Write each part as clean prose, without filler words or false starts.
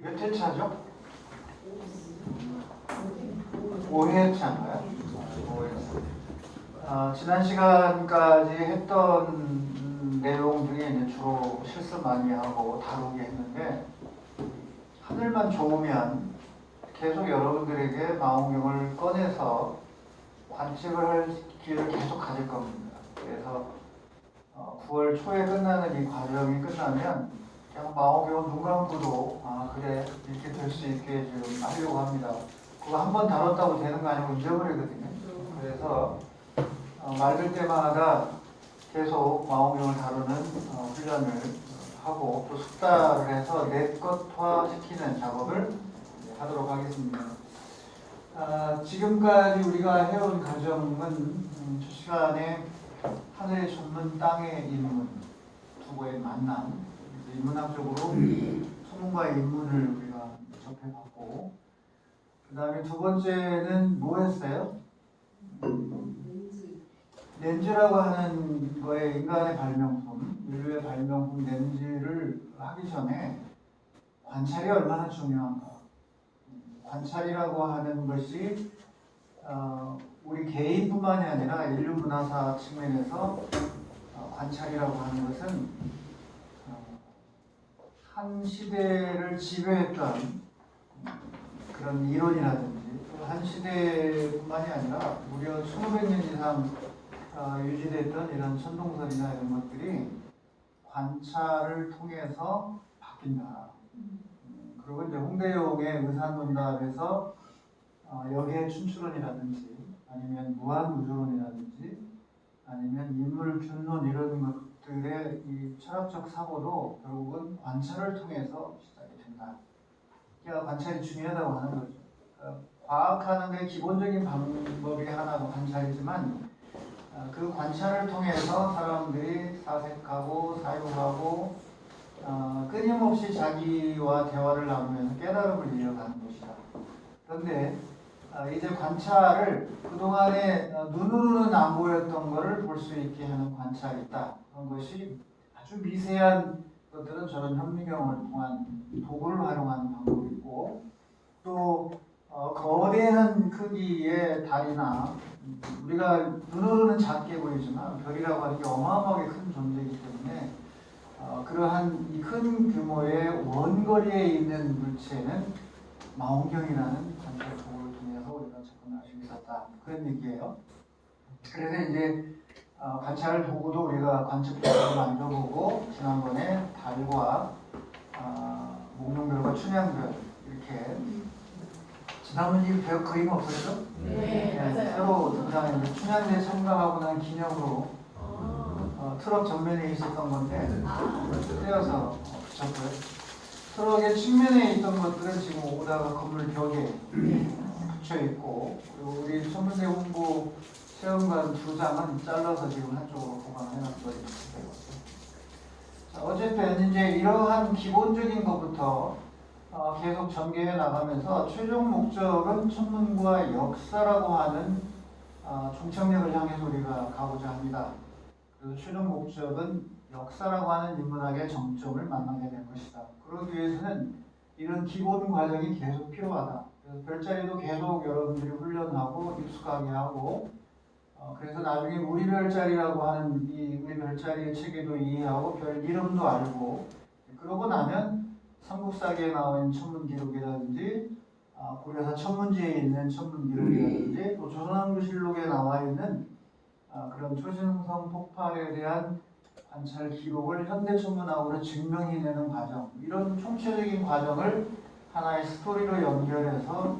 몇 회차죠? 5회차인가요? 5회차. 지난 시간까지 했던 내용 중에 이제 주로 실습 많이 하고 다루게 했는데, 하늘만 좋으면 계속 여러분들에게 망원경을 꺼내서 관측을 할 기회를 계속 가질 겁니다. 그래서 9월 초에 끝나는 이 과정이 끝나면 그냥 망원경을 눈 감고도 그래 이렇게 될 수 있게 지금 하려고 합니다. 그거 한 번 다뤘다고 되는 거 아니고 잊어버리거든요. 그래서 맑을 때마다 계속 망원경을 다루는 훈련을 하고 또 숙달을 해서 내것화시키는 작업을 하도록 하겠습니다. 지금까지 우리가 해온 과정은 첫 시간에 하늘의 천문, 땅의 인문, 두고의 만남, 인문학적으로 천문과의 인문을 우리가 접해봤고, 그 다음에 두 번째는 뭐 했어요? 렌즈라고 하는 거에 인간의 발명품, 인류의 발명품 렌즈를 하기 전에 관찰이 얼마나 중요한가. 관찰이라고 하는 것이 우리 개인뿐만이 아니라 인류 문화사 측면에서 관찰이라고 하는 것은 한 시대를 지배했던 그런 이론이라든지 또 한 시대뿐만이 아니라 무려 1500년 이상 유지됐던 이런 천동설이나 이런 것들이 관찰을 통해서 바뀐다. 그리고 이제 홍대용의 의산논답에서 역의 춘추론이라든지 아니면 무한우주론이라든지 아니면 인물균론 이런 것들의 이 철학적 사고도 결국은 관찰을 통해서 시작이 된다. 그러니까 관찰이 중요하다고 하는 거죠. 과학하는 데 기본적인 방법이 하나가 관찰이지만 그 관찰을 통해서 사람들이 사색하고 사유하고 끊임없이 자기와 대화를 나누면서 깨달음을 이어가는 것이다. 그런데 이제 관찰을 그동안에 눈으로는 안 보였던 것을 볼 수 있게 하는 관찰이 있다. 그런 것이 아주 미세한 것들은 저런 현미경을 통한 도구를 활용하는 방법이 있고, 또 거대한 크기의 달이나 우리가 눈으로는 작게 보이지만 별이라고 하는 게 어마어마하게 큰 존재이기 때문에 그러한 이 큰 규모의 원거리에 있는 물체는 망원경이라는 관찰 도구를 통해서 우리가 접근할 수 있었다. 그런 얘기예요. 그래서 이제 관찰 도구도 우리가 관측도구를 만들어보고, 지난번에 달과 목룡별과 춘향별 이렇게, 지난번 이 별 그림 없었죠? 네, 맞아요. 새로 등장했는데 춘향대 참가하고 난 기념으로 트럭 전면에 있었던 건데 떼어서 붙였고요. 트럭의 측면에 있던 것들은 지금 오다가 건물 벽에 붙여 있고, 그리고 우리 천문대 홍보 체험관 2장은 잘라서 지금 한쪽으로 보관해 놨거든요. 어쨌든 이제 이러한 기본적인 것부터 계속 전개해 나가면서 최종 목적은 천문과 역사라고 하는 종착역을 향해서 우리가 가고자 합니다. 그래서 최종 목적은 역사라고 하는 인문학의 정점을 만나게 될 것이다. 그러기 위해서는 이런 기본 과정이 계속 필요하다. 그래서 별자리도 계속 여러분들이 훈련하고 익숙하게 하고, 그래서 나중에 우리 별자리라고 하는 이 우리 별자리의 체계도 이해하고 별 이름도 알고, 그러고 나면 삼국사기에 나온 천문기록이라든지 고려사 천문지에 있는 천문기록이라든지 또 조선왕조실록에 나와 있는 그런 초신성 폭발에 대한 관찰 기록을 현대천문학으로 증명해내는 과정, 이런 총체적인 과정을 하나의 스토리로 연결해서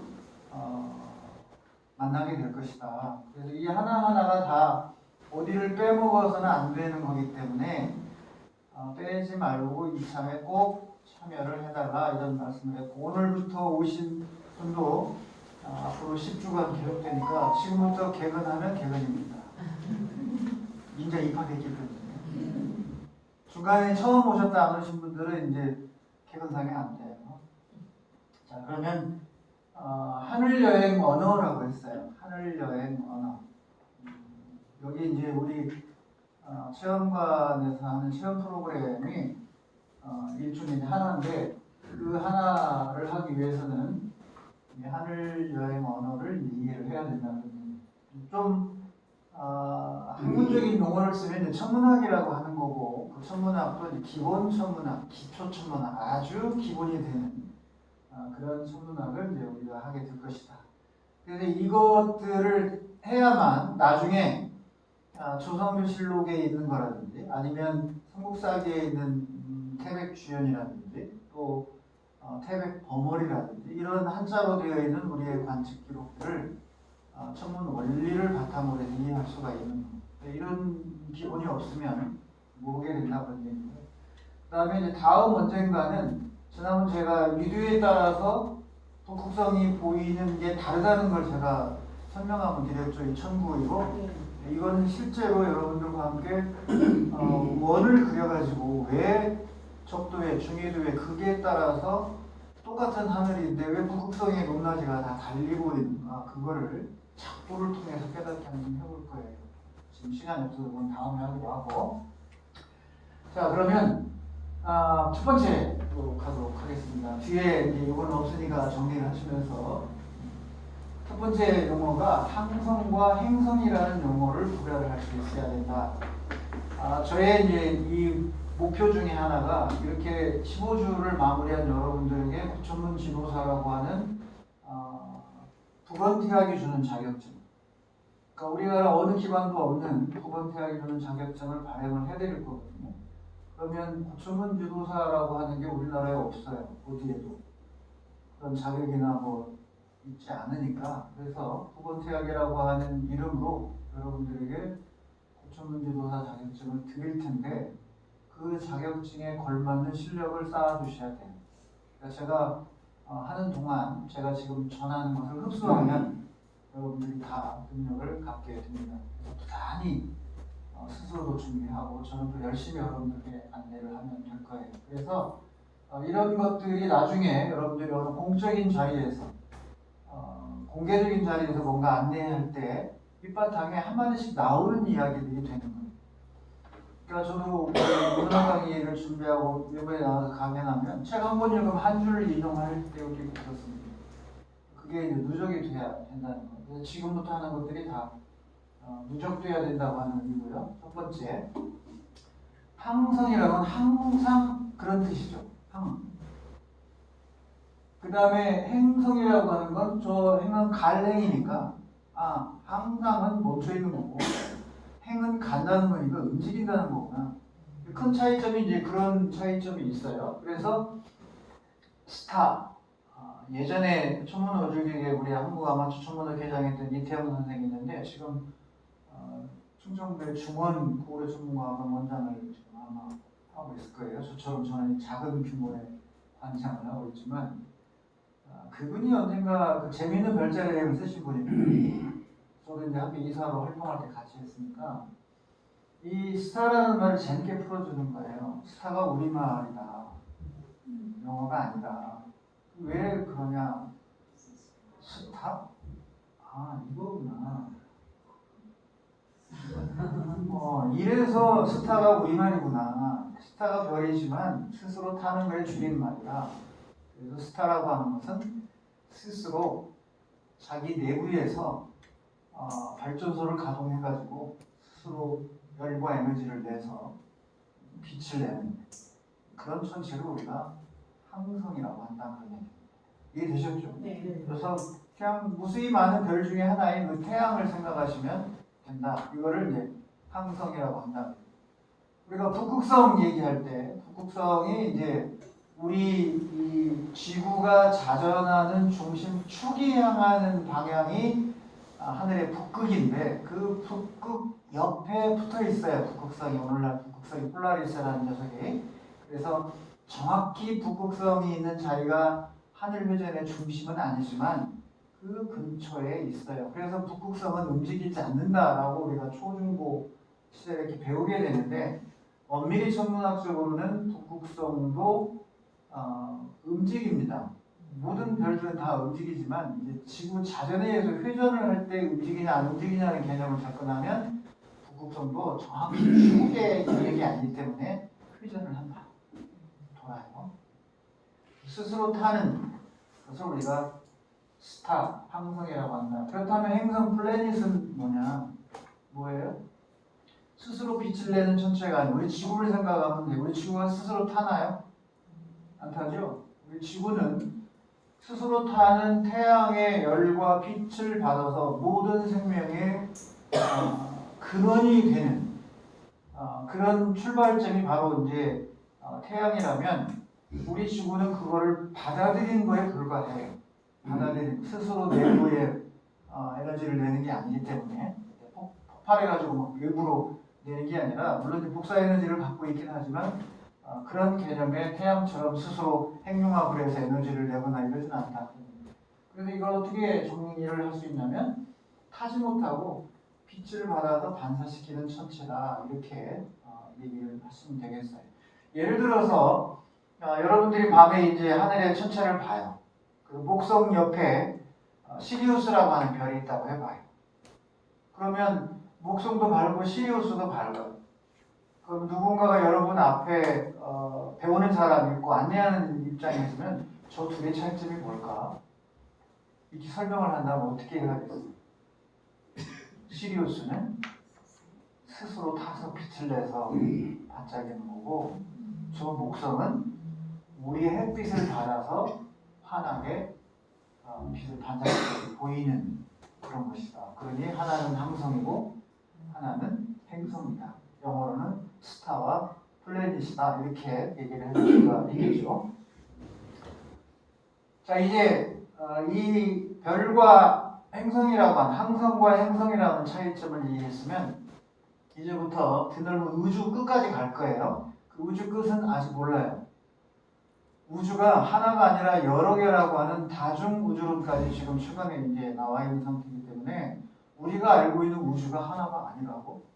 만나게 될 것이다. 그래서 이 하나하나가 다 어디를 빼먹어서는 안 되는 거기 때문에 빼지 말고 이참에 꼭 참여를 해달라, 이런 말씀을 했고, 오늘부터 오신 분도 앞으로 10주간 계속되니까 지금부터 개근하면 개근입니다. 인자 입학했기 때문에. 중간에 처음 오셨다 안 오신 분들은 이제 개근상이 안 돼요. 자, 그러면 하늘여행 언어라고 했어요. 하늘여행 언어. 여기 이제 우리 체험관에서 하는 체험 프로그램이 일종의 하나인데, 그 하나를 하기 위해서는 이 하늘 여행 언어를 이해를 해야 된다는 좀 학문적인 용어를 쓰면 이제 천문학이라고 하는 거고 그 천문학도 기본 천문학, 기초 천문학 아주 기본이 되는 그런 천문학을 이제 우리가 하게 될 것이다. 그래서 이것들을 해야만 나중에 조선교실록에 있는 거라든지 아니면 삼국사기에 있는 태백주연이라든지 또 태백버멀이라든지 이런 한자로 되어 있는 우리의 관측 기록들을 천문 원리를 바탕으로 해서 이해할 수가 있는 거예요. 이런 기본이 없으면 모르게 된다 그런 얘기고요. 그 다음에 이제 다음 언젠가는 지난번 제가 위도에 따라서 북극성이 보이는 게 다르다는 걸 제가 설명하고 드렸죠. 이 천구이고 이거는 실제로 여러분들과 함께 원을 그려가지고 왜 적도의 중위도의 극에 따라서 똑같은 하늘인데 왜 북극성의 높낮이가 다 달리 보이는 그거를 작도를 통해서 깨닫게 한번 해볼 거예요. 지금 시간이 없어서 그건 다음에 하기로 하고. 자, 그러면 첫 번째로 가도록 하겠습니다. 뒤에 이제 이거는 없으니까 정리를 하시면서 첫 번째 용어가 항성과 행성이라는 용어를 구별을 할 수 있어야 된다. 저의 이제 이 목표 중에 하나가 이렇게 15주를 마무리한 여러분들에게 구천문 지도사라고 하는 부건대학이 주는 자격증. 그러니까 우리나라 어느 기관도 없는 부건대학이 주는 자격증을 발행을 해드릴 거거든요. 그러면 구천문 지도사라고 하는 게 우리나라에 없어요. 어디에도. 그런 자격이나 뭐 있지 않으니까. 그래서 부건대학이라고 하는 이름으로 여러분들에게 구천문 지도사 자격증을 드릴 텐데 그 자격증에 걸맞는 실력을 쌓아주셔야 돼요. 그러니까 제가 하는 동안 제가 지금 전하는 것을 흡수하면 여러분들이 다 능력을 갖게 됩니다. 그래서 부단히 스스로도 준비하고 저는 또 열심히 여러분들께 안내를 하면 될 거예요. 그래서 이런 것들이 나중에 여러분들이 어느 공적인 자리에서 공개적인 자리에서 뭔가 안내할 때 밑바탕에 한마디씩 나오는 이야기들이 되는 거예요. 그러니까 저도 문학 강의를 준비하고 이번에 나와서 강연하면 책 한 권 읽으면 한 줄 인용할 때도 있고 그렇습니다. 그게 이제 누적이 돼야 된다는 거예요. 그래서 지금부터 하는 것들이 다 누적돼야 된다고 하는 의미고요. 첫 번째, 항성이라는 건 항상 그런 뜻이죠. 그 다음에 행성이라고 하는 건 저 행은 갈행이니까 항상은 멈춰 있는 거고 행은 간다는 거니까 움직인다는 거구나. 큰 차이점이 이제 그런 차이점이 있어요. 그래서 스타 예전에 천문어조기에 우리 한국 아마추어 천문을 개장했던 이태영 선생이 있는데 지금 충청도의 중원 고래 천문과학원 원장을 지금 아마 하고 있을 거예요. 저처럼 저는 작은 규모의 관장을 하고 있지만 그분이 언젠가 그 재미있는 별자리를 쓰신 분입니다. 저도 이제 학교 이사로 활동할 때 같이 했으니까 이 스타라는 말을 재밌게 풀어주는 거예요. 스타가 우리말이다. 영어가 아니다. 왜 그러냐? 스타? 이거구나. 이래서 스타가 우리말이구나. 스타가 별이지만 스스로 타는 걸 줄임말이다. 그래서 스타라고 하는 것은 스스로 자기 내부에서 발전소를 가동해가지고 스스로 열과 에너지를 내서 빛을 내는 그런 천체를 우리가 항성이라고 한다는 얘기입니다. 이해되셨죠? 네. 그래서 그냥 무수히 많은 별 중에 하나인 그 태양을 생각하시면 된다. 이거를 이제 항성이라고 한다. 우리가 북극성 얘기할 때 북극성이 이제 우리 이 지구가 자전하는 중심 축이 향하는 방향이 하늘의 북극인데 그 북극 옆에 붙어 있어요. 북극성이 오늘날 북극성이 폴라리스라는 녀석이. 그래서 정확히 북극성이 있는 자리가 하늘 회전의 중심은 아니지만 그 근처에 있어요. 그래서 북극성은 움직이지 않는다라고 우리가 초중고 시절에 이렇게 배우게 되는데 엄밀히 천문학적으로는 북극성도 움직입니다. 모든 별들은 다 움직이지만 이제 지구 자전에 의해서 회전을 할 때 움직이냐 안 움직이냐는 개념을 접근하면 북극성도 정확히 축의 영역이 아니기 때문에 회전을 한다. 돌아요. 스스로 타는 것을 우리가 스타, 항성이라고 한다. 그렇다면 행성 플래닛은 뭐예요? 스스로 빛을 내는 천체가 아니고 우리 지구를 생각하면 돼. 우리 지구가 스스로 타나요? 안 타죠? 우리 지구는 스스로 타는 태양의 열과 빛을 받아서 모든 생명의 근원이 되는 그런 출발점이 바로 이제 태양이라면 우리 지구는 그거를 받아들인 거에 불과해요. 스스로 내부에 에너지를 내는 게 아니기 때문에 폭발해가지고 막 일부러 내는 게 아니라 물론 복사 에너지를 갖고 있긴 하지만 그런 개념의 태양처럼 스스로 핵융합을 해서 에너지를 내거나 이러진 않다. 그래서 이걸 어떻게 정리를 할 수 있냐면 타지 못하고 빛을 받아서 반사시키는 천체다 이렇게 얘기를 하시면 되겠어요. 예를 들어서 여러분들이 밤에 이제 하늘의 천체를 봐요. 그 목성 옆에 시리우스라고 하는 별이 있다고 해봐요. 그러면 목성도 밝고 시리우스도 밝아요. 그럼 누군가가 여러분 앞에 배우는 사람이 있고 안내하는 입장에 있으면 저 둘의 차이점이 뭘까? 이렇게 설명을 한다면 어떻게 해야겠어요? 시리우스는 스스로 타서 빛을 내서 반짝이는 거고 저 목성은 우리의 햇빛을 받아서 환하게 빛을 반짝이게 보이는 그런 것이다. 그러니 하나는 항성이고 하나는 행성이다. 영어로는 스타와 플래닛이다. 이렇게 얘기를 해줄 수가 있겠죠. 자, 이제 이 별과 행성이라고 하는 항성과 행성이라고 하는 차이점을 이해했으면 이제부터 드넓은 우주 끝까지 갈 거예요. 그 우주 끝은 아직 몰라요. 우주가 하나가 아니라 여러 개라고 하는 다중 우주론까지 지금 최근에 이제 나와 있는 상태이기 때문에 우리가 알고 있는 우주가 하나가 아니라고?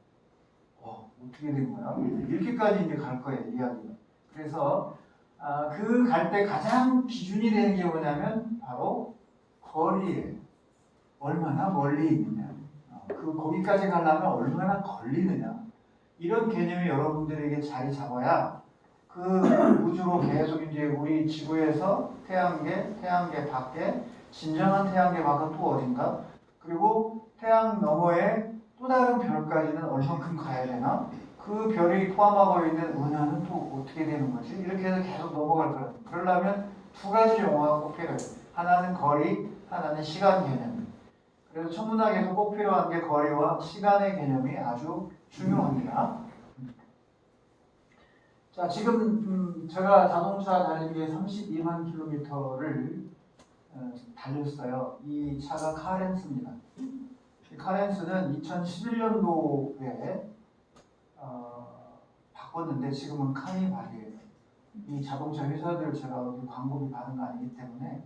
어떻게 된 거야? 이렇게까지 이제 갈 거예요, 이야기가. 그래서 그 갈 때 가장 기준이 되는 게 뭐냐면 바로 거리예요. 얼마나 멀리 있느냐. 거기까지 가려면 얼마나 걸리느냐. 이런 개념이 여러분들에게 자리 잡아야 그 우주로 계속 이제 우리 지구에서 태양계 밖에 진정한 태양계 밖은 또 어딘가? 그리고 태양 너머에 또 다른 별까지는 얼만큼 가야 되나? 그 별이 포함하고 있는 은하는 또 어떻게 되는 거지? 이렇게 해서 계속 넘어갈 거예요. 그러려면 두 가지 용어가 꼭 필요해요. 하나는 거리, 하나는 시간 개념. 그래서 천문학에서 꼭 필요한 게 거리와 시간의 개념이 아주 중요합니다. 자, 지금 제가 자동차 달린 게 32만 킬로미터를 달렸어요. 이 차가 카렌스입니다. 이 카렌스는 2011년도에 바꿨는데 지금은 카니발이에요. 이 자동차 회사들 제가 광고비 받은 거 아니기 때문에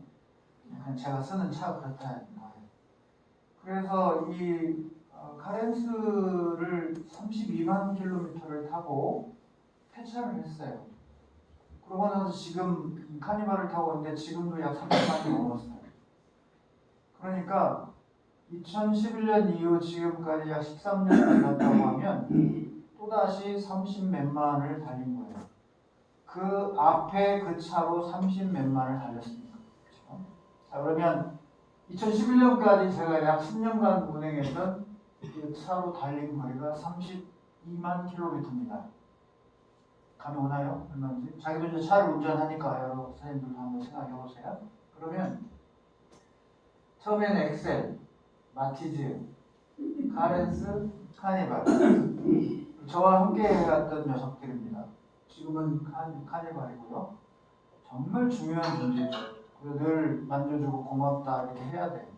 그냥 제가 쓰는 차가 그렇다는 거예요. 그래서 이 카렌스를 32만 킬로미터를 타고 폐차를 했어요. 그러고 나서 지금 이 카니발을 타고 있는데 지금도 약 30만이 넘었어요. 그러니까 2011년 이후 지금까지 약 13년 지났다고 하면 또다시 30몇만을 달린 거예요. 그 앞에 그 차로 30몇만을 달렸습니다. 그렇죠? 자, 그러면 2011년까지 제가 약 10년간 운행했던 그 차로 달린 거리가 32만 킬로미터입니다. 감이 오나요? 얼마인지? 자기도 이제 차를 운전하니까 여러 선생님들도 한번 생각해 보세요. 그러면 처음에는 엑셀, 마티즈, 카렌스, 카니발 저와 함께 해왔던 녀석들입니다. 지금은 카니발이고요. 정말 중요한 존재죠. 그리고 늘 만져주고 고맙다 이렇게 해야 돼요.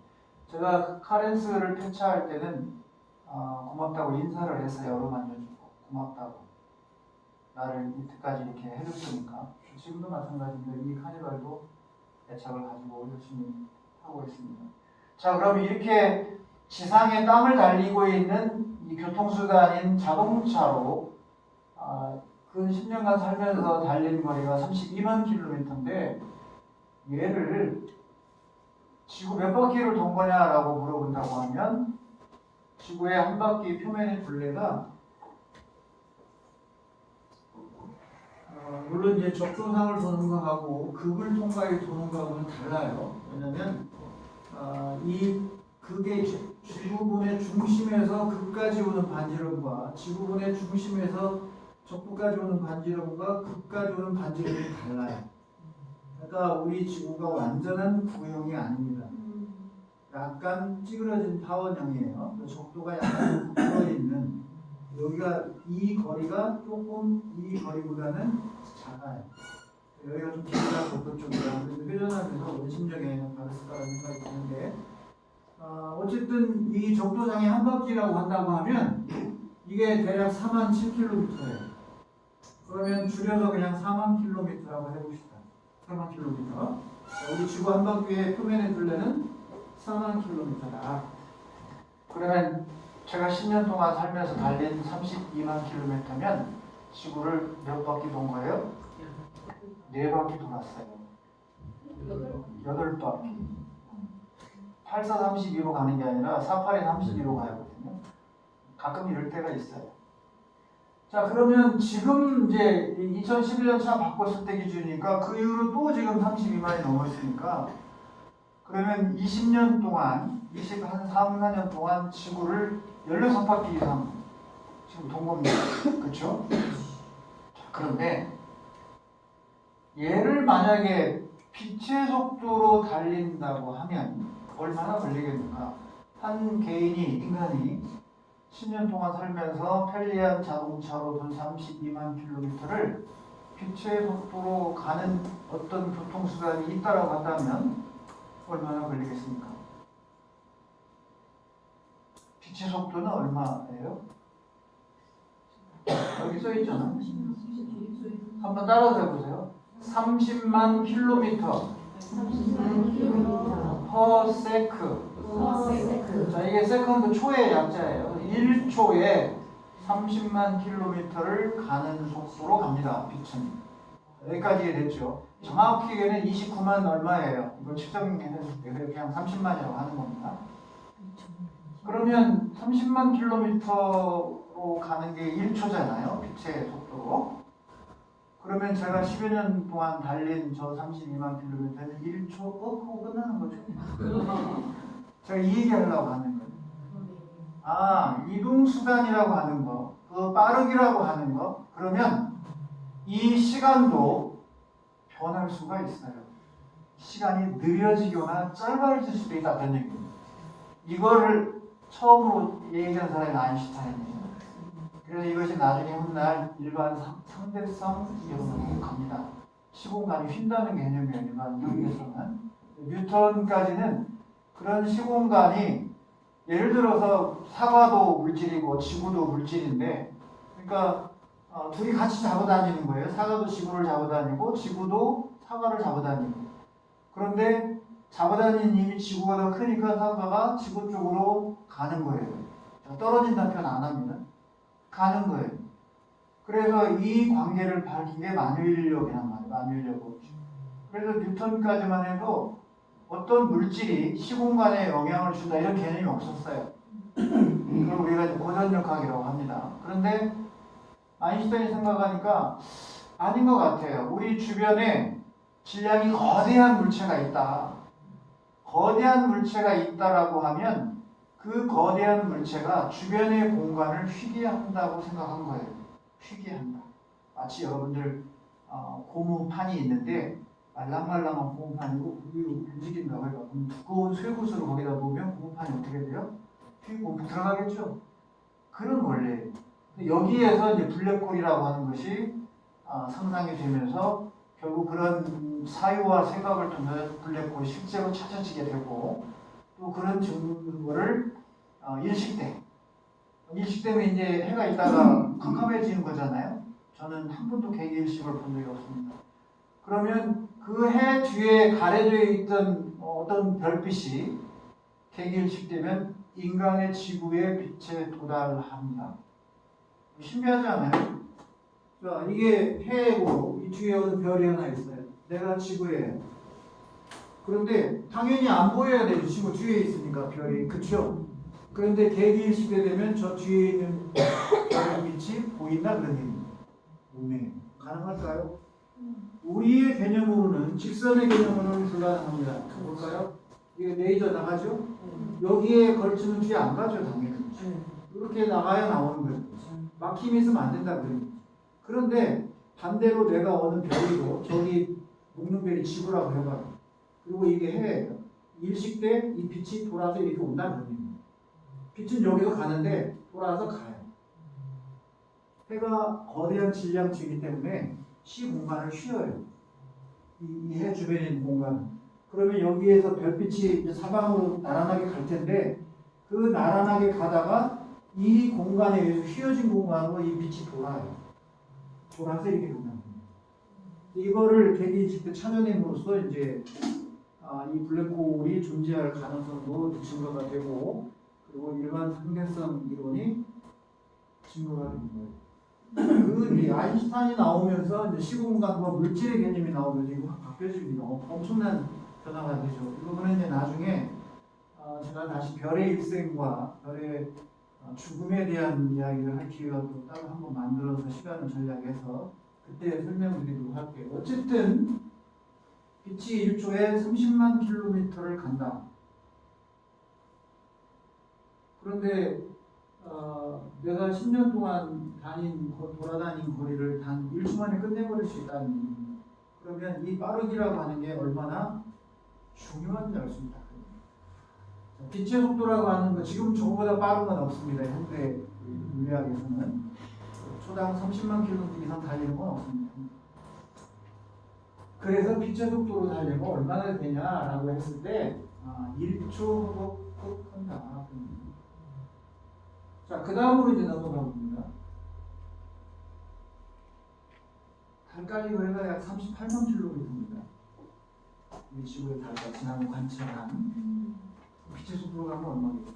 제가 카렌스를 폐차할 때는 고맙다고 인사를 했어요. 여러 만져주고 고맙다고. 나를 이때까지 이렇게 해줬으니까. 지금도 마찬가지인데 이 카니발도 애착을 가지고 열심히 하고 있습니다. 자, 그럼 이렇게 지상에 땀을 달리고 있는 이 교통수단인 자동차로 근 10년간 살면서 달린 거리가 32만 킬로미터인데 얘를 지구 몇 바퀴를 돈 거냐라고 물어본다고 하면 지구의 한 바퀴 표면의 둘레가 물론 이제 적도상을 도는 거하고 극을 통과해 도는 거하고는 달라요. 왜냐면 그게 지구본의 중심에서 극까지 오는 반지름과 지구본의 중심에서 적부까지 오는 반지름과 극까지 오는 반지름이 달라요. 그러니까 우리 지구가 완전한 구형이 아닙니다. 약간 찌그러진 파원형이에요. 적도가 약간 부풀어 있는, 여기가 이 거리가 조금 이 거리보다는 작아요. 여기가 좀 길다 적도 쪽이라 회전하면서 원심력 영향을 받았을 거라는 생각이 드는데, 어쨌든 이 적도상의 한 바퀴라고 한다고 하면 이게 대략 4만 7km예요. 그러면 줄여서 그냥 4만 km라고 해봅시다. 4만 km. 우리 지구 한 바퀴의 표면의 둘레는 4만 km다. 그러면 제가 10년 동안 살면서 달린 32만 km면 지구를 몇 바퀴 돈 거예요? 4바퀴 돌았어요. 8바퀴. 84, 32로 가는 게 아니라 48에 32로 가거든요. 가끔 이럴 때가 있어요. 자, 그러면 지금 이제 2011년 차 바꿨을 때 기준이니까 그 이후로 또 지금 32만이 넘었으니까, 그러면 20년 동안, 23, 4년 동안 지구를 16바퀴 이상 지금 돈 겁니다. 그렇죠? 자, 그런데 얘를 만약에 빛의 속도로 달린다고 하면 얼마나 걸리겠는가? 한 개인이, 인간이 10년 동안 살면서 편리한 자동차로 돈 32만 킬로미터를 빛의 속도로 가는 어떤 교통수단이 있다라고 한다면 얼마나 걸리겠습니까? 빛의 속도는 얼마예요? 여기 써있잖아. 한번 따라서 해보세요. 30만 킬로미터 per sec. 자, 이게 세컨드 초의 약자예요. 1초에 30만 킬로미터를 가는 속도로 갑니다. 빛은. 여기까지 됐죠. 정확히는 29만 얼마예요. 이걸 측정해서 그냥 30만이라고 하는 겁니다. 그러면 30만 킬로미터로 가는 게 1초잖아요. 빛의 속도로. 그러면 제가 10여 년 동안 달린 저 32만 킬로미터는 1초 하고 끝나는 거죠. 제가 이 얘기 하려고 하는 거예요. 이동수단이라고 하는 거, 그 빠르기라고 하는 거, 그러면 이 시간도 변할 수가 있어요. 시간이 느려지거나 짧아질 수도 있다, 그런 얘기입니다. 이거를 처음으로 얘기한 사람이 아인슈타인이에요. 그래서 이것이 나중에 훗날 일반 상대성 이론으로 갑니다. 시공간이 휜다는 개념이에요, 일반 교육에서는. 뉴턴까지는 그런 시공간이, 예를 들어서 사과도 물질이고 지구도 물질인데, 그러니까 둘이 같이 잡아 다니는 거예요. 사과도 지구를 잡아 다니고 지구도 사과를 잡아 다니고. 그런데 잡아 다니는 힘이 지구가 더 크니까 사과가 지구 쪽으로 가는 거예요. 떨어진다는 표현 안 합니다. 가는 거예요. 그래서 이 관계를 밝힌 게 만유인력이란 말이에요. 만유인력. 그래서 뉴턴까지만 해도 어떤 물질이 시공간에 영향을 준다 이런 개념이 없었어요. 그걸 우리가 고전력학이라고 합니다. 그런데 아인슈타인이 생각하니까 아닌 것 같아요. 우리 주변에 질량이 거대한 물체가 있다. 거대한 물체가 있다라고 하면 그 거대한 물체가 주변의 공간을 휘게 한다고 생각한 거예요. 휘게 한다. 마치 여러분들 고무판이 있는데 말랑말랑한 고무판이고 움직인다고 해요. 두꺼운 쇠구슬을 거기다 놓으면 고무판이 어떻게 돼요? 휘고 들어가겠죠? 그런 원리예요. 여기에서 이제 블랙홀이라고 하는 것이 상상이 되면서 결국 그런 사유와 생각을 통해서 블랙홀이 실제로 찾아지게 되고, 또 그런 증거를 일식되면 이제 해가 있다가 캄캄해지는 거잖아요. 저는 한 번도 개기일식을 본 적이 없습니다. 그러면 그 해 뒤에 가려져 있던 어떤 별빛이 개기일식되면 인간의 지구의 빛에 도달합니다. 신비하지 않아요? 자, 이게 해고 이 뒤에 오는 별이 하나 있어요. 내가 지구예요. 그런데 당연히 안 보여야 되죠. 지구 뒤에 있으니까 별이. 그쵸? 그런데 개기일식이 되면 저 뒤에 있는 별 빛이 보인다 그런 얘기입니다. 가능할까요? 우리의 개념으로는 직선의 개념으로는 불가능합니다. 볼까요? 이게 레이저 나가죠? 여기에 걸치는 줄이 안 가죠, 당연히. 이렇게 나가야 나오는 거예요. 막힘이 있으면 안 된다 그래요. 그런데 반대로 내가 어느 별이고 저기 목눈별이 지구라고 해봐요. 그리고 이게 해예요. 일식 때 이 빛이 돌아서 이렇게 온다는 겁니다. 빛은 여기서 가는데 돌아서 가요. 해가 거대한 질량체이기 때문에 시 공간을 휘어요. 이 해 주변에 있는 공간. 그러면 여기에서 별빛이 이제 사방으로 나란하게 갈 텐데 그 나란하게 가다가 이 공간에 의해서 휘어진 공간으로 이 빛이 돌아요. 돌아서 이렇게 된다. 이거를 계기인식 때 찾아냄으로써 이제 이 블랙홀이 존재할 가능성도 증거가 되고 그리고 일반 상대성 이론이 증거가 되는 거예요. 그 아인슈타인이 나오면서 이제 시공간과 물질의 개념이 나오면서 이거 확 바뀌어집니다. 엄청난 변화가 되죠. 이거는 이제 나중에 제가 다시 별의 일생과 별의 죽음에 대한 이야기를 할 기회가 또 따로 한번 만들어서 시간을 전략해서 그때 설명드리도록 할게요. 어쨌든 빛이 1초에 30만 킬로미터를 간다. 그런데 내가 10년 동안 돌아다닌 거리를 단 1초 만에 끝내버릴 수 있다는 얘기입니다. 그러면 이 빠르기라고 하는 게 얼마나 중요한지 알 수 있다. 빛의 속도라고 하는 거 지금 저거보다 빠른 건 없습니다. 현대 물리학에서는 초당 30만 킬로미터 이상 달리는 건 없습니다. 그래서 빛의 속도로 달리면 얼마나 되냐라고 했을 때 1초하고 꼭 한다. 자, 그 다음으로 이제 넘어가 봅니다. 달까지 거리가 약 38만 킬로미터입니다. 우리 지구의 달까지 지나고 관측한 빛의 속도로 가면 얼마겠어요?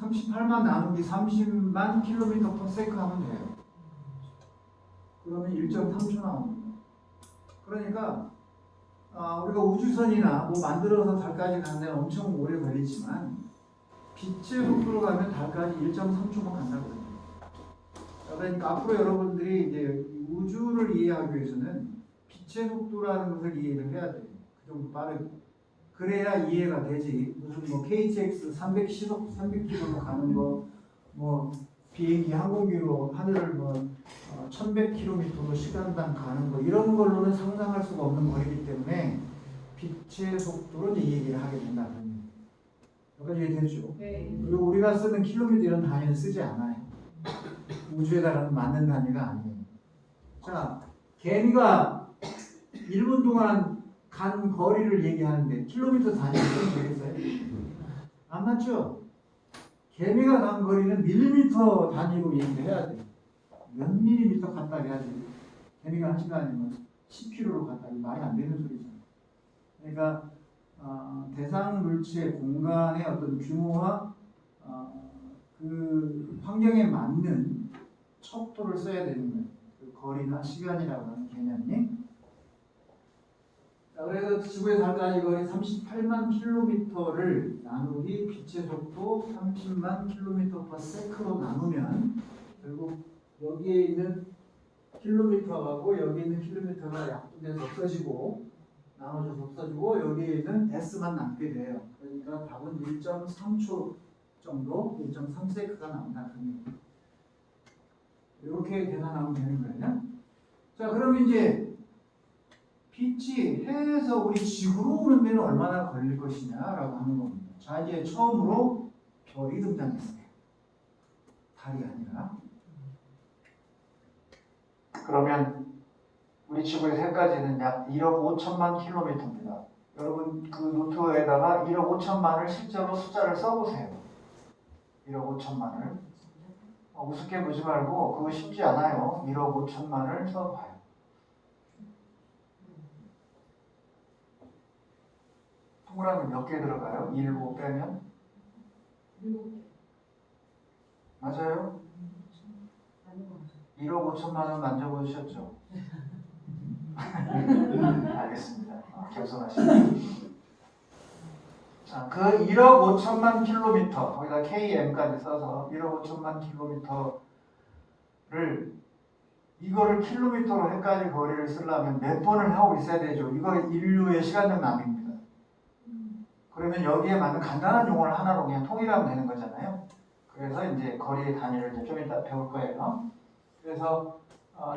38만 나누기 30만 킬로미터 퍼 세컨 하면 돼요. 그러면 1.3초 나옵니다. 그러니까 우리가 우주선이나 뭐 만들어서 달까지 가는 데는 엄청 오래 걸리지만 빛의 속도로 가면 달까지 1.3초만 간다고 해요. 그러니까 앞으로 여러분들이 이제 우주를 이해하기 위해서는 빛의 속도라는 것을 이해를 해야 돼요. 그 정도 빠르게. 그래야 이해가 되지. 무슨 뭐 KTX 300km로 가는 거, 뭐 비행기 항공기로 하늘을 뭐 1100km로 시간당 가는 거 이런 걸로는 상상할 수가 없는 거리이기 때문에 빛의 속도로 이 얘기를 하게 된다. 여기까지 이해되죠? 네. 그리고 우리가 쓰는 킬로미터 이런 단위는 쓰지 않아요. 우주에다가는 맞는 단위가 아니에요. 자, 개미가 1분 동안 간 거리를 얘기하는데 킬로미터 단위로 쓰면 되겠어요? 안 맞죠? 개미가 간 거리는 밀리미터 단위로 얘기를 해야 돼요. 몇 밀리미터 갔다 해야지. 개미가 1시간이면 10km로 갔다. 말이 안 되는 소리잖아요. 그러니까 대상 물체의 공간의 어떤 규모와 그 환경에 맞는 척도를 써야 되는 거예요. 그 거리나 시간이라고 하는 개념이. 자, 그래서 지구의 달까지 거리 38만 킬로미터를 나누기 빛의 속도 30만 킬로미터 퍼 세컨으로 나누면 결국 여기에 있는 킬로미터하고 여기 있는 킬로미터가 약분돼서 없어지고 나눠져서 없어지고 여기에 있는 S만 남게 돼요. 그러니까 답은 1.3초 정도, 1.3세크가 나온다. 이렇게 계산하면 되는 거예요. 자, 그럼 이제 빛이 해에서 우리 지구로 오는 데는 얼마나 걸릴 것이냐라고 하는 겁니다. 자, 이제 처음으로 별이 등장했어요. 달이 아니라. 그러면 우리 지구의 해까지는 약 1억 5천만 킬로미터입니다. 여러분 그 노트에다가 1억 5천만을 실제로 숫자를 써보세요. 1억 5천만을. 우습게 보지 말고 그거 쉽지 않아요. 1억 5천만을 써봐요. 동그라미 몇 개 들어가요? 1, 5 빼면? 7개. 맞아요? 1억 5천만원 만져보셨죠? 알겠습니다. 겸손하시네요. 자, 그 1억 5천만 킬로미터, 거기다 KM까지 써서 1억 5천만 킬로미터를 이거를 킬로미터로 해까지 거리를 쓰려면 몇 번을 하고 있어야 되죠. 이거 인류의 시간적 낭비입니다. 그러면 여기에 맞는 간단한 용어를 하나로 그냥 통일하면 되는 거잖아요. 그래서 이제 거리의 단위를 이제 좀 이따 배울 거예요. 그래서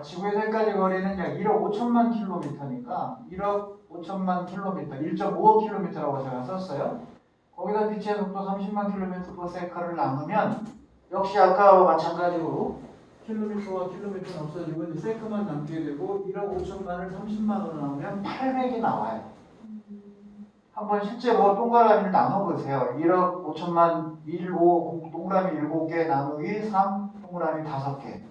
지구에서 해까지 거리는 약 1억 5천만 킬로미터니까 1억 5천만 킬로미터, 1.5억 킬로미터라고 제가 썼어요. 거기다 빛의 속도 30만 킬로미터/세컨을 나누면 역시 아까와 마찬가지로 킬로미터와 킬로미터는 없어지고 이제 세컨만 남게 되고 1억 5천만을 30만으로 나누면 800이 나와요. 한번 실제 동그라미를 나눠보세요. 1억 5천만 1, 5, 동그라미 7개 나누기 3, 동그라미 5개.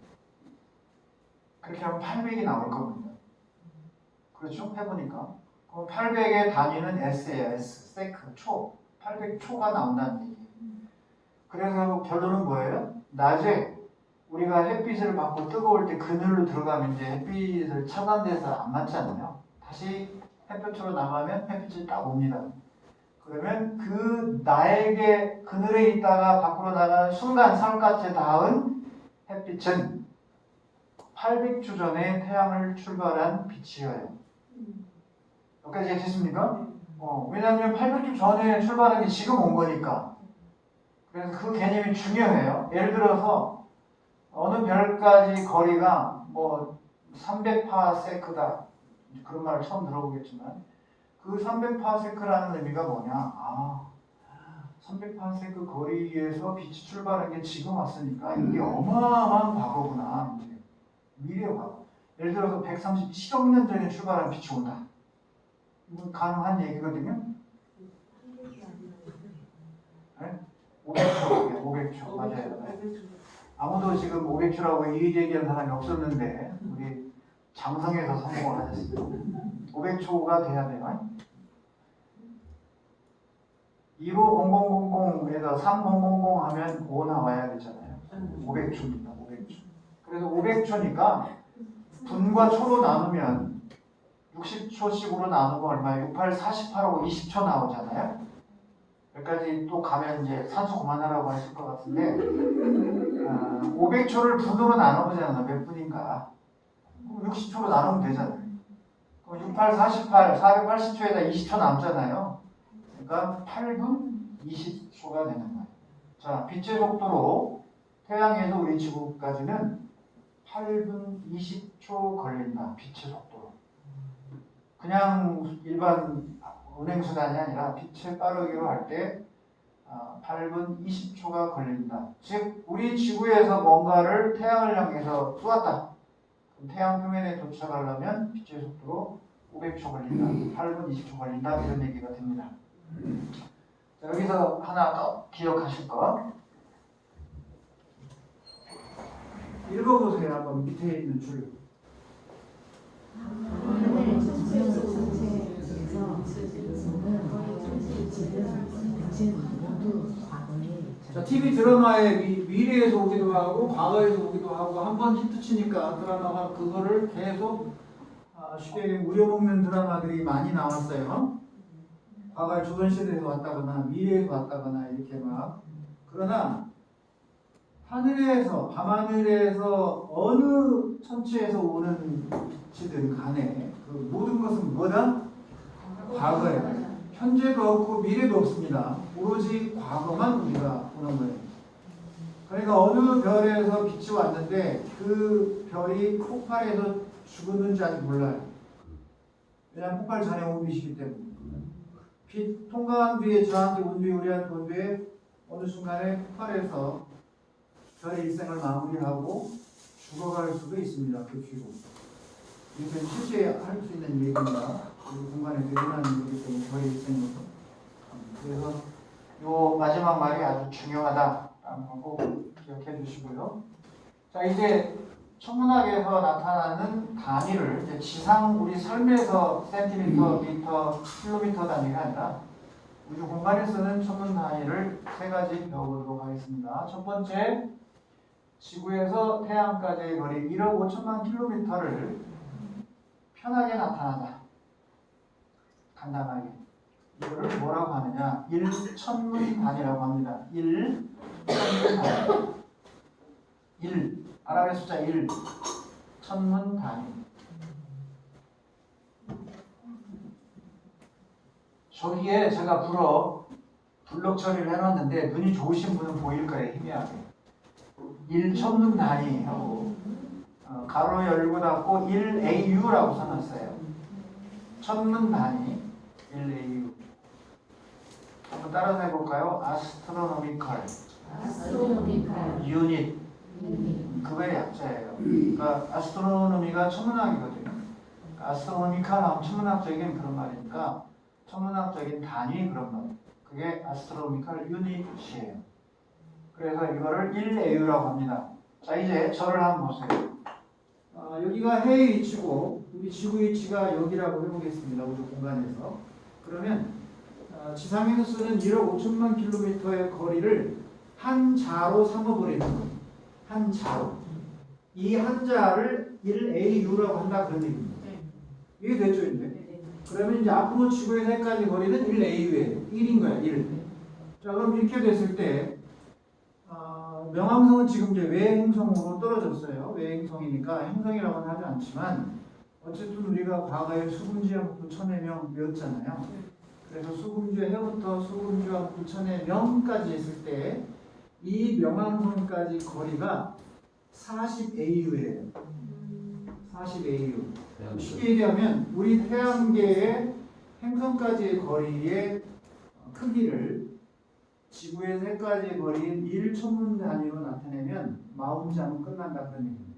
그렇게 하면 800이 나올 겁니다. 그렇죠? 해보니까. 그럼 800의 단위는 S예요. S, 세크, 초. 800초가 나온다는 얘기예요. 그래서 결론은 뭐예요? 낮에 우리가 햇빛을 받고 뜨거울 때 그늘로 들어가면 이제 햇빛을 차단돼서 안 맞잖아요. 다시 햇볕으로 나가면 햇빛이 딱 옵니다. 그러면 그 나에게 그늘에 있다가 밖으로 나가는 순간 살갗에 닿은 햇빛은 800주 전에 태양을 출발한 빛이에요. 여기까지 됐습니까? 왜냐하면 800주 전에 출발한 게 지금 온 거니까. 그래서 그 개념이 중요해요. 예를 들어서 어느 별까지 거리가 뭐 300파세크다. 그런 말을 처음 들어보겠지만 그 300파세크라는 의미가 뭐냐? 300파세크 거리에서 빛이 출발한 게 지금 왔으니까 이게 어마어마한 과거구나. 이제 미래 과거. 예를 들어서 137억 년 전에 출발한 빛이 온다. 이건 가능한 얘기거든요. 네? 500초, 500초 맞아요. 아무도 지금 500초라고 이의 제기한 사람이 없었는데 우리 장성에서 성공을 하셨습니다. 500초가 돼야 돼요. 150000에서 3000 하면 5 나와야 되잖아요. 500초입니다. 500초. 그래서 500초니까 분과 초로 나누면 60초씩으로 나누고 얼마예요? 68, 48하고 20초 나오잖아요. 여기까지 또 가면 이제 산수 그만하라고 하실 것 같은데 500초를 분으로 나눠보잖아. 몇 분인가. 그럼 60초로 나누면 되잖아요. 그럼 68, 48, 480초에다 20초 남잖아요. 그러니까 8분 20초가 되는 거예요. 자, 빛의 속도로 태양에서 우리 지구까지는 8분 20초 걸린다. 빛의 속도로. 그냥 일반 운행수단이 아니라 빛의 빠르기로 할 때 8분 20초가 걸린다. 즉 우리 지구에서 뭔가를 태양을 향해서 쏘았다. 그럼 태양 표면에 도착하려면 빛의 속도로 500초 걸린다. 8분 20초 걸린다. 이런 얘기가 됩니다. 자, 여기서 하나 더 기억하실 거. 읽어보세요. 한번 밑에 있는 줄. 자, TV 드라마에 미래에서 오기도 하고 과거에서 오기도 하고 한번 히트 치니까 드라마가 그거를 계속 쉽게 얘기하면 우려먹는 드라마들이 많이 나왔어요. 과거에 조선시대에서 왔다거나 미래에서 왔다거나 이렇게 막. 그러나 하늘에서 밤하늘에서 어느 천체에서 오는 빛이든 간에 그 모든 것은 뭐다? 과거예요. 현재도 없고 미래도 없습니다. 오로지 과거만 우리가 보는 거예요. 그러니까 어느 별에서 빛이 왔는데 그 별이 폭발해서 죽었는지 아직 몰라요. 왜냐하면 폭발 전에 온 빛이기 때문에. 빛 통과한 뒤에 저한테 온 뒤에 우리한테 온 뒤에 어느 순간에 폭발해서 별의 일생을 마무리하고 죽어갈 수도 있습니다. 그 뒤로. 이것은 실제 할 수 있는 얘기입니다. 우리 공간에 대단한 일이기 때문에 별의 일생으로. 그래서 요 마지막 말이 아주 중요하다라는 거 꼭 기억해 주시고요. 자, 이제 천문학에서 나타나는 단위를 이제 지상 우리 삶에서 센티미터, 미터, 킬로미터 단위가 아니라 우주 공간에서는 천문 단위를 3가지 배워보도록 하겠습니다. 첫 번째, 지구에서 태양까지의 거리 1억 5천만 킬로미터를 편하게 나타나다. 간단하게. 이거를 뭐라고 하느냐? 1천문 단위라고 합니다. 1천문 단위. 1. 아랍의 숫자 1. 천문 단위. 저기에 제가 블록 처리를 해놨는데 눈이 좋으신 분은 보일 거예요. 희미하게. 1천문 단위 하고 가로 열고 닫고 1AU라고 써놨어요. 천문 단위 1AU. 한번 따라서 해볼까요? Astronomical Unit. 그거의 약자예요. 그러니까 아스트로노미가 천문학이거든요. 아스트로노미칼 하면 천문학적인 그런 말이니까 천문학적인 단위 그런 말. 그게 아스트로노미칼 유닛이에요. 그래서 이거를 1AU라고 합니다. 자, 이제 저를 한번 보세요. 여기가 해의 위치고 우리 지구 위치가 여기라고 해보겠습니다. 우주 공간에서. 그러면 지상에서 쓰는 1억 5천만 킬로미터의 거리를 한 자로 삼아버리는 거예요. 한 자로. 이 한 자를 1AU라고 한다 그런 얘기입니다. 이게 됐죠, 이제? 그러면 이제 앞으로 지구에서 해까지 거리는 1AU예요. 1인 거야, 1. 자, 그럼 이렇게 됐을 때 명왕성은 지금 이제 외행성으로 떨어졌어요. 외행성이니까 행성이라고는 하지 않지만 어쨌든 우리가 과거에 수금지와 북두천의 명 배웠잖아요. 그래서 수금주의 해부터 수금주와 북두천의 명까지 했을 때 이 명왕성까지 거리가 40AU예요. 40AU. 쉽게 얘기하면 우리 태양계의 행성까지의 거리의 크기를 지구에서 해까지의 거리인 1천문 단위로 나타내면 마운자는 끝난다 그런 얘기입니다.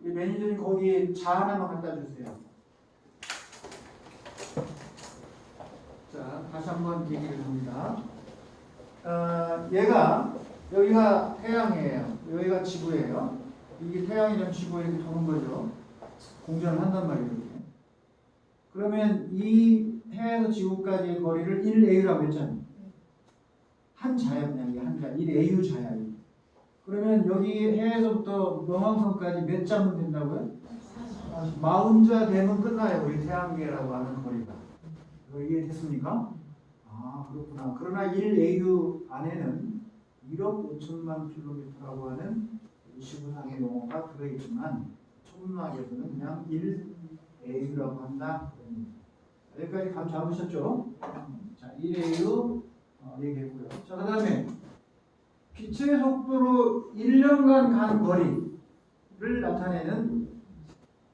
우리 매니저님 거기 자 하나만 갖다 주세요. 자, 다시 한번 얘기를 합니다. 여기가 태양이에요. 여기가 지구예요. 이게 태양이랑 지구가 이렇게 도는 거죠. 공전을 한단 말이에요. 그러면 이 해에서 지구까지의 거리를 1AU라고 했잖아요. 한 자야, 그냥 이게 한 자. 1AU 자야. 그러면 여기 해에서부터 명왕성까지 몇 자면 된다고요? 40자 되면 끝나요. 우리 태양계라고 하는 거리가. 이게 됐습니까? 아, 그렇구나. 그러나 1AU 안에는 1억 5천만 킬로미터라고 하는 지구상의 용어가 들어있지만 천문학에서는 그냥 1AU라고 한다. 여기까지 감 잡으셨죠? 자, 1AU 얘기했고요. 자, 그 다음에 빛의 속도로 1년간 간 거리를 나타내는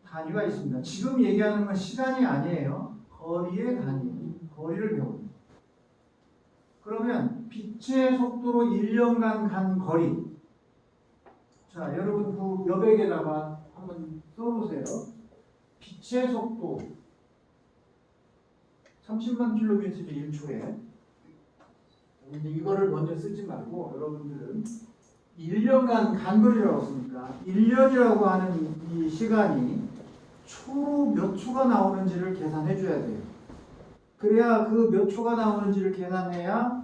단위가 있습니다. 지금 얘기하는 건 시간이 아니에요. 거리의 단위. 거리를 배웁니다. 그러면 빛의 속도로 1년간 간 거리. 자, 여러분 그 여백에다가 한번 써보세요. 빛의 속도 30만 킬로미터 1초에. 근데 이거를 먼저 쓰지 말고 여러분들은 1년간 간 거리라고 쓰니까 1년이라고 하는 이 시간이 초로 몇 초가 나오는지를 계산해 줘야 돼요. 그래야 그 몇 초가 나오는지를 계산해야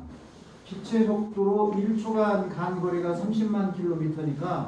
빛의 속도로 1초간 간 거리가 30만 킬로미터니까